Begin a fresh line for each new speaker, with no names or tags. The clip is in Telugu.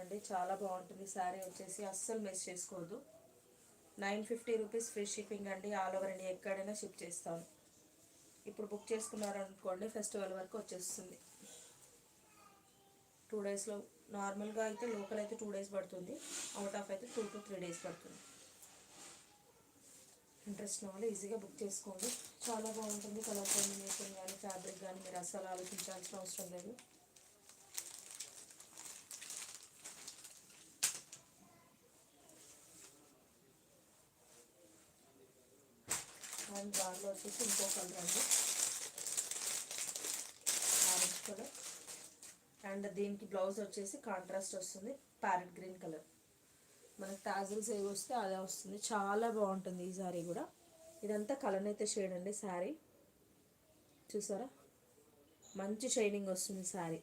అండి. చాలా బాగుంటుంది శారీ వచ్చేసి, అస్సలు మిస్ చేసుకోవద్దు. 950 రూపీస్ ఫ్రీ షిప్పింగ్ అండి. ఆల్ ఓవర్ ఇండియా ఎక్కడైనా షిప్ చేస్తాను. ఇప్పుడు బుక్ చేసుకున్నారనుకోండి ఫెస్టివల్ వరకు వచ్చేస్తుంది. 2 డేస్లో. నార్మల్గా అయితే లోకల్ అయితే 2 డేస్ పడుతుంది, అవుట్ ఆఫ్ అయితే 2 to 3 డేస్ పడుతుంది. ఇంట్రెస్ట్ ఉన్న వాళ్ళు ఈజీగా బుక్ చేసుకోండి. చాలా బాగుంటుంది. కలర్ కాంబినేషన్ కానీ ఫ్యాబ్రిక్ కానీ మీరు అస్సలు ఆలోచించాల్సిన అవసరం లేదు. అండ్ దాంట్లో వచ్చేసి ఇంకో కలర్ అండి, ఆరెంజ్ కలర్. అండ్ దీనికి బ్లౌజ్ వచ్చేసి కాంట్రాస్ట్ వస్తుంది, ప్యారెట్ గ్రీన్ కలర్. మనకు టాజిల్స్ ఏవి వస్తే అదే వస్తుంది. చాలా బాగుంటుంది ఈ శారీ కూడా. ఇదంతా కలనైతే షేడ్ అండి శారీ. చూసారా, మంచి షైనింగ్ వస్తుంది శారీ.